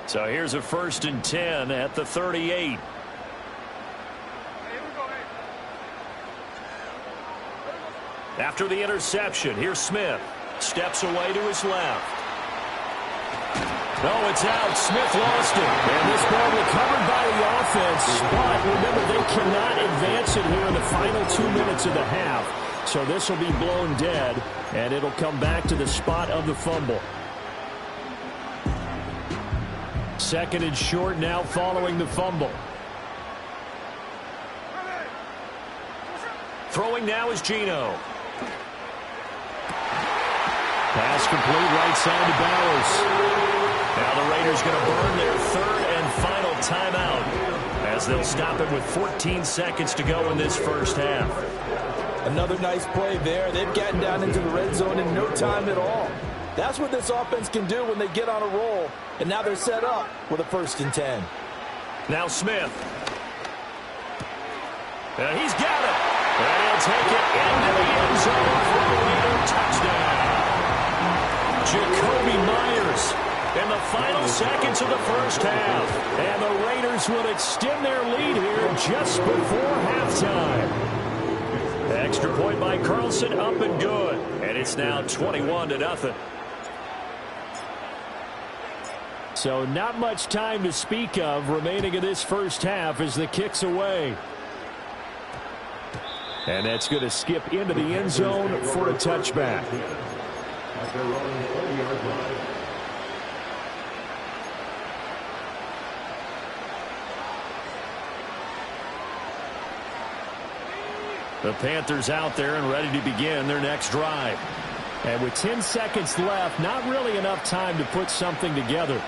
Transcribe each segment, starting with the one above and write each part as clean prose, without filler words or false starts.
So here's a 1st and 10 at the 38. After the interception, here's Smith. Steps away to his left. No, it's out. Smith lost it. And this ball recovered by the offense. But remember, they cannot advance it here in the final 2 minutes of the half. So this will be blown dead, and it'll come back to the spot of the fumble. 2nd and short now following the fumble. Throwing now is Geno. Pass complete right side to Bowers. Now the Raiders going to burn their 3rd and final timeout as they'll stop it with 14 seconds to go in this first half. Another nice play there. They've gotten down into the red zone in no time at all. That's what this offense can do when they get on a roll. And now they're set up with a 1st and 10. Now Smith. And he's got it. And he'll take it into the end zone for a Raider touchdown. Jakobi Meyers in the final seconds of the first half. And the Raiders will extend their lead here just before halftime. Extra point by Carlson, up and good. And it's now 21-0. So not much time to speak of remaining in this first half as the kick's away. And that's going to skip into the end zone for a touchback. The Panthers out there and ready to begin their next drive. And with 10 seconds left, not really enough time to put something together.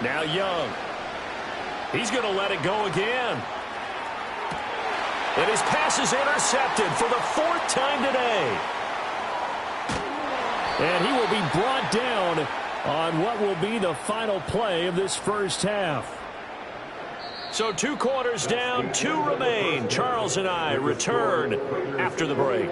Now Young. He's going to let it go again. And his pass is intercepted for the 4th time today. And he will be brought down on what will be the final play of this first half. So 2 quarters down, 2 remain. Charles and I return after the break.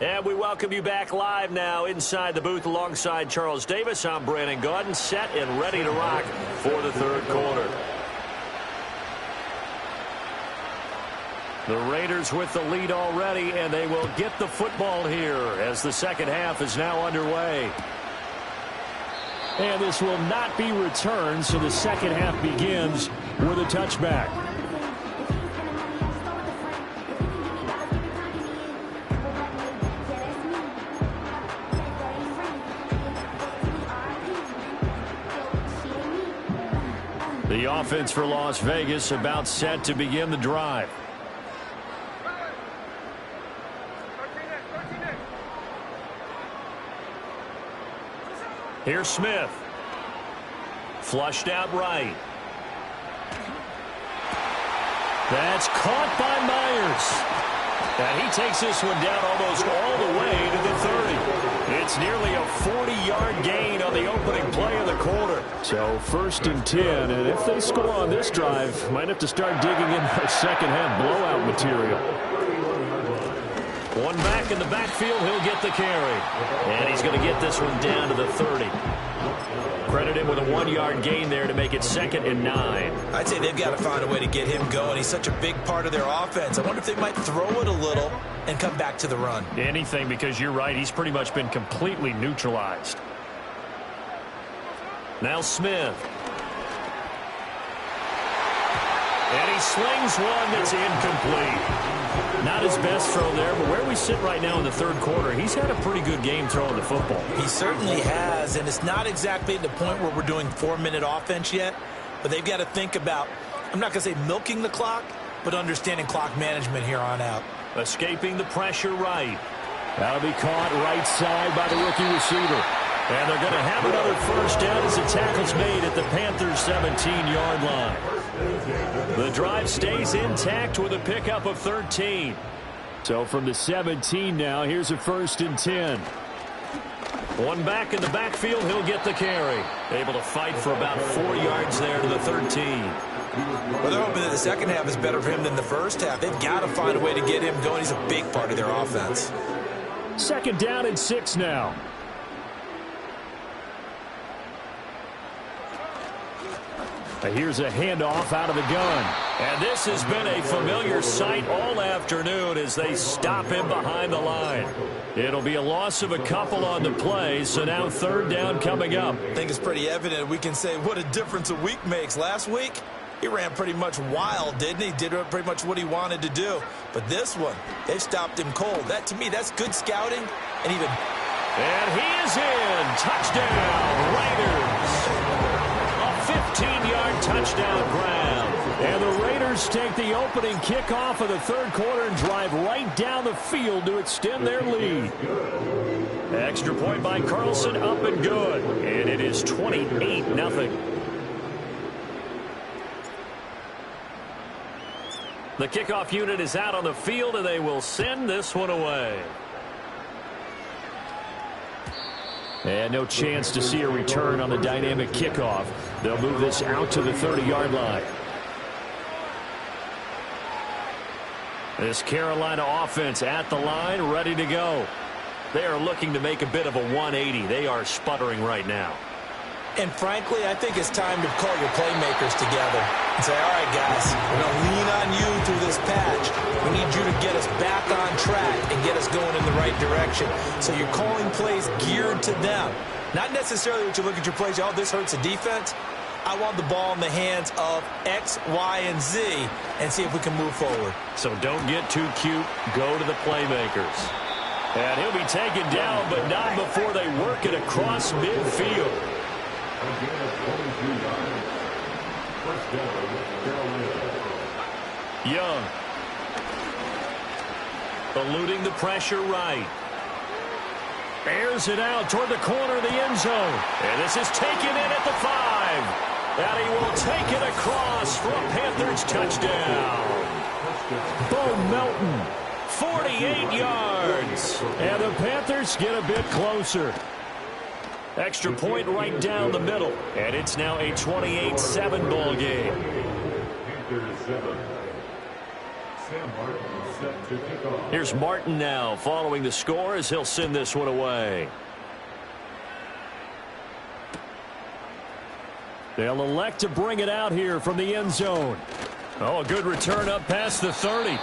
And we welcome you back live now inside the booth alongside Charles Davis. I'm Brandon Gaudin, set and ready to rock for the 3rd quarter. The Raiders with the lead already, and they will get the football here as the second half is now underway. And this will not be returned, so the second half begins with a touchback. The offense for Las Vegas about set to begin the drive. Here's Smith. Flushed out right. That's caught by Myers. And he takes this one down almost all the way to the 30. It's nearly a 40-yard gain on the opening play of the quarter. So 1st and 10, and if they score on this drive, might have to start digging in their second half blowout material. One back in the backfield, he'll get the carry. And he's going to get this one down to the 30. Credit him with a 1-yard gain there to make it 2nd and 9. I'd say they've got to find a way to get him going. He's such a big part of their offense. I wonder if they might throw it a little and come back to the run. Anything, because you're right, he's pretty much been completely neutralized. Now Smith. And he slings one that's incomplete. Not his best throw there, but where we sit right now in the 3rd quarter, he's had a pretty good game throwing the football. He certainly has, and it's not exactly at the point where we're doing 4-minute offense yet, but they've got to think about, I'm not going to say milking the clock, but understanding clock management here on out. Escaping the pressure right. That'll be caught right side by the rookie receiver. And they're going to have another 1st down as the tackle's made at the Panthers' 17-yard line. The drive stays intact with a pickup of 13. So from the 17 now, here's a 1st and 10. One back in the backfield, he'll get the carry. Able to fight for about 4 yards there to the 13. Well, they're hoping that the second half is better for him than the first half. They've got to find a way to get him going. He's a big part of their offense. 2nd down and 6 now. Here's a handoff out of the gun. And this has been a familiar sight all afternoon as they stop him behind the line. It'll be a loss of a couple on the play, so now 3rd down coming up. I think it's pretty evident. We can say what a difference a week makes. Last week, he ran pretty much wild, didn't he? Did pretty much what he wanted to do. But this one, they stopped him cold. That, to me, that's good scouting. And he is in. Touchdown, Raiders. 15-yard touchdown grab. And the Raiders take the opening kickoff of the 3rd quarter and drive right down the field to extend their lead. Extra point by Carlson, up and good. And it is 28-0. The kickoff unit is out on the field, and they will send this one away. And no chance to see a return on the dynamic kickoff. They'll move this out to the 30-yard line. This Carolina offense at the line, ready to go. They are looking to make a bit of a 180. They are sputtering right now. And frankly, I think it's time to call your playmakers together and say, all right, guys, we're going to lean on you through this patch. We need you to get us back on track and get us going in the right direction. So you're calling plays geared to them. Not necessarily what you look at your plays, oh, this hurts the defense. I want the ball in the hands of X, Y, and Z and see if we can move forward. So don't get too cute. Go to the playmakers. And he'll be taken down, but not before they work it across midfield. Young. Eluding the pressure right. Airs it out toward the corner of the end zone. And this is taken in at the 5. And he will take it across for a Panthers touchdown. Bo Melton, 48 yards. And the Panthers get a bit closer. Extra point right down the middle. And it's now a 28-7 ball game. Here's Martin now following the score as he'll send this one away. They'll elect to bring it out here from the end zone. Oh, a good return up past the 30.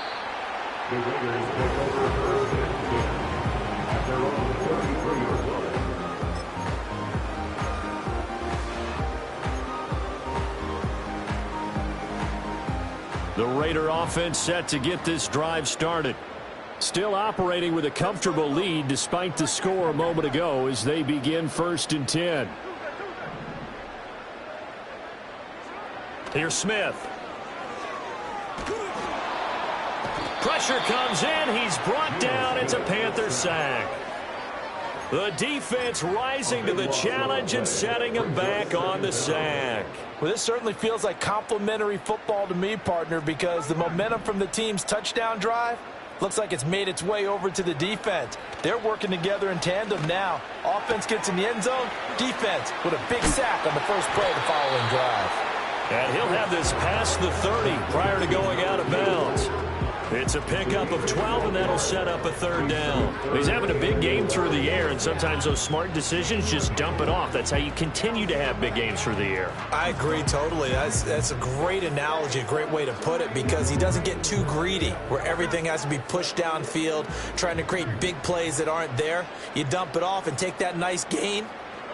The Raider offense set to get this drive started. Still operating with a comfortable lead despite the score a moment ago as they begin 1st and 10. Here's Smith. Pressure comes in. He's brought down. It's a Panther sack. The defense rising to the challenge and setting him back on the sack. Well, this certainly feels like complimentary football to me, partner, because the momentum from the team's touchdown drive looks like it's made its way over to the defense. They're working together in tandem now. Offense gets in the end zone. Defense with a big sack on the first play of the following drive. And he'll have this past the 30 prior to going out of bounds. It's a pickup of 12, and that'll set up a 3rd down. He's having a big game through the air, and sometimes those smart decisions just dump it off. That's how you continue to have big games through the air. I agree totally. That's a great analogy, a great way to put it, because he doesn't get too greedy where everything has to be pushed downfield, trying to create big plays that aren't there. You dump it off and take that nice gain,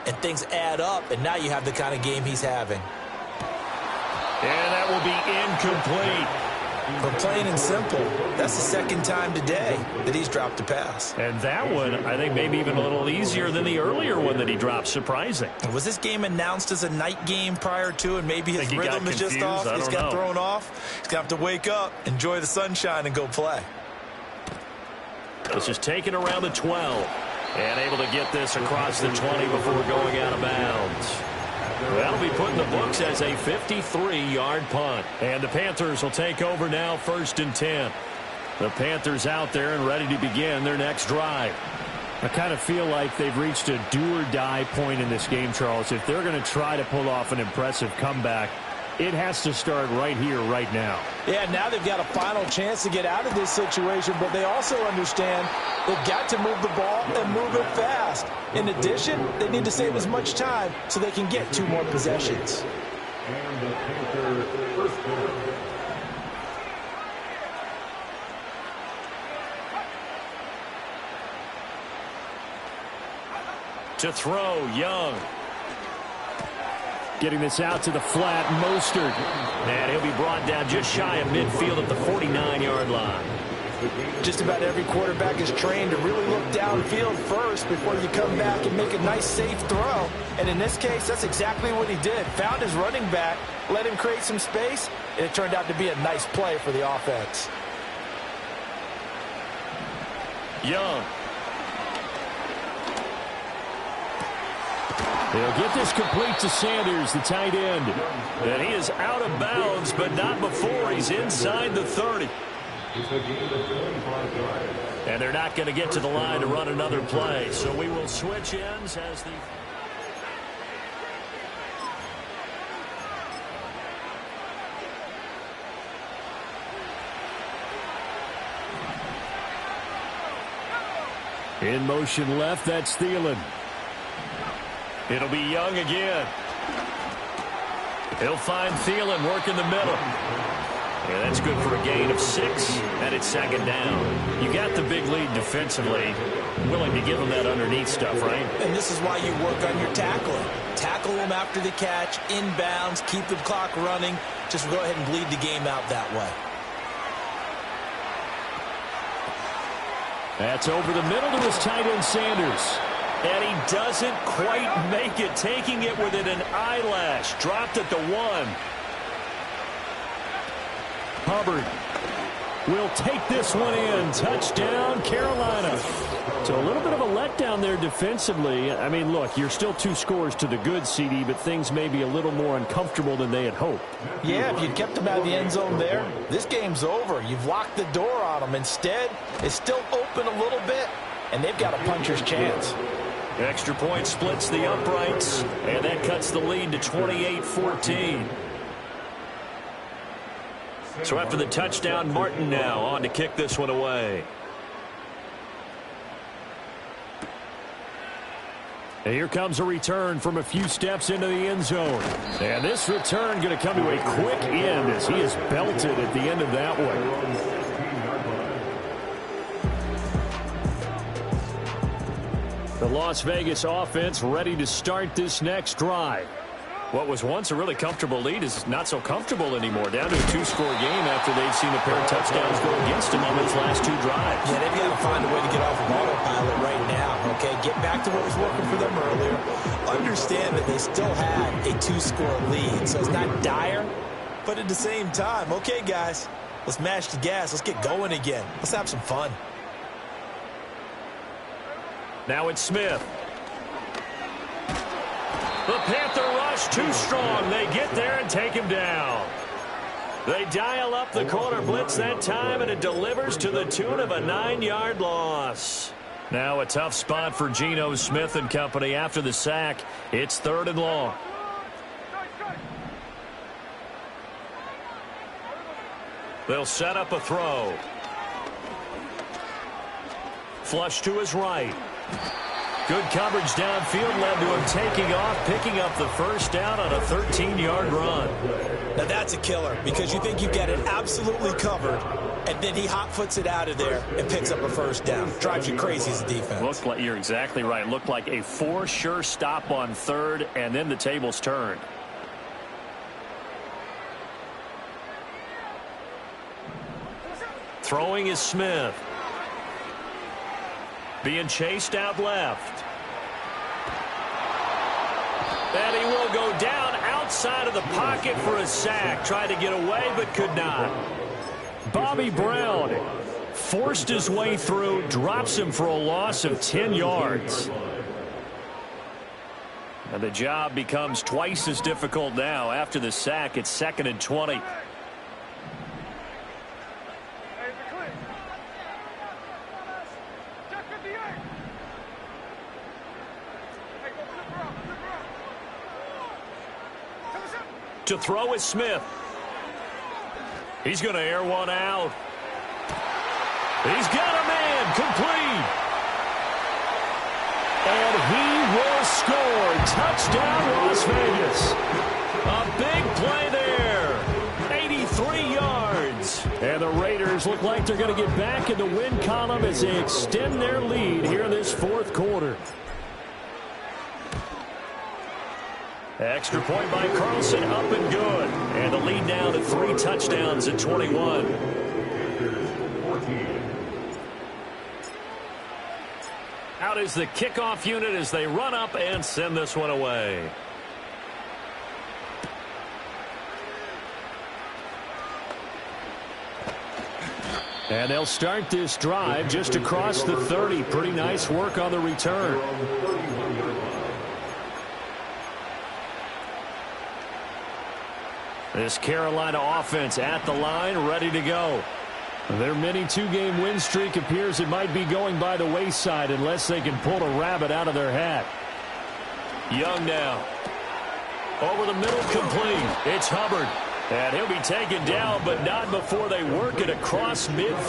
and things add up, and now you have the kind of game he's having. And that will be incomplete. But plain and simple, that's the 2nd time today that he's dropped a pass. And that one, I think, maybe even a little easier than the earlier one that he dropped. Surprising. Was this game announced as a night game prior to, and maybe his rhythm is just off? He's got thrown off. He's going to have to wake up, enjoy the sunshine, and go play. This is taken around the 12. And able to get this across the 20 before going out of bounds. That'll be put in the books as a 53-yard punt. And the Panthers will take over now 1st and 10. The Panthers out there and ready to begin their next drive. I kind of feel like they've reached a do-or-die point in this game, Charles. If they're going to try to pull off an impressive comeback, it has to start right here, right now. Yeah, now they've got a final chance to get out of this situation, but they also understand they've got to move the ball and move it fast. In addition, they need to save as much time so they can get 2 more possessions. And the Panthers first down. To throw, Young. Getting this out to the flat, Mostert. And he'll be brought down just shy of midfield at the 49-yard line. Just about every quarterback is trained to really look downfield first before you come back and make a nice, safe throw. And in this case, that's exactly what he did. Found his running back, let him create some space, and it turned out to be a nice play for the offense. Young. They'll get this complete to Sanders, the tight end. And he is out of bounds, but not before he's inside the 30. And they're not going to get to the line to run another play. So we will switch ends as the... In motion left, that's Thielen. It'll be Young again. He'll find Thielen working the middle. Yeah, that's good for a gain of 6, and it's second down. You got the big lead defensively. Willing to give him that underneath stuff, right? And this is why you work on your tackling. Tackle him after the catch, inbounds, keep the clock running. Just go ahead and bleed the game out that way. That's over the middle to his tight end, Sanders. And he doesn't quite make it, taking it within an eyelash. Dropped at the 1. Hubbard will take this one in. Touchdown, Carolina. So a little bit of a letdown there defensively. I mean, look, you're still 2 scores to the good, CD, but things may be a little more uncomfortable than they had hoped. Yeah, if you kept them out of the end zone there, this game's over. You've locked the door on them. Instead, it's still open a little bit, and they've got a puncher's chance. Extra point splits the uprights, and that cuts the lead to 28-14. So after the touchdown, Martin now on to kick this one away. And here comes a return from a few steps into the end zone. And this return going to come to a quick end as he is belted at the end of that one. The Las Vegas offense ready to start this next drive. What was once a really comfortable lead is not so comfortable anymore. Down to a 2-score game after they've seen a pair of touchdowns go against them on those last 2 drives. Yeah, they've got to find a way to get off of autopilot right now, okay? Get back to what was working for them earlier. Understand that they still had a 2-score lead, so it's not dire, but at the same time, okay, guys, let's mash the gas. Let's get going again. Let's have some fun. Now it's Smith. The Panther rush too strong. They get there and take him down. They dial up the corner blitz that time, and it delivers to the tune of a 9-yard loss. Now a tough spot for Geno Smith and company after the sack. It's 3rd and long. They'll set up a throw. Flush to his right. Good coverage downfield led to him taking off, picking up the first down on a 13-yard run. Now that's a killer because you think you've got it absolutely covered, and then he hot-foots it out of there and picks up a first down. Drives you crazy as a defense. Looked like, you're exactly right. Looked like a for-sure stop on 3rd, and then the tables turned. Throwing is Smith. Being chased out left. And he will go down outside of the pocket for a sack. Tried to get away, but could not. Bobby Brown forced his way through, drops him for a loss of 10 yards. And the job becomes twice as difficult now. After the sack, it's 2nd and 20. To throw is Smith. He's going to air one out. He's got a man complete. And he will score. Touchdown, Las Vegas. A big play there. 83 yards. And the Raiders look like they're going to get back in the win column as they extend their lead here in this fourth quarter. Extra point by Carlson, up and good. And the lead now to 3 touchdowns at 21. Out is the kickoff unit as they run up and send this one away. And they'll start this drive just across the 30. Pretty nice work on the return. This Carolina offense at the line, ready to go. Their mini 2-game win streak appears it might be going by the wayside unless they can pull a rabbit out of their hat. Young now. Over the middle, complete. It's Hubbard. And he'll be taken down, but not before they work it across midfield.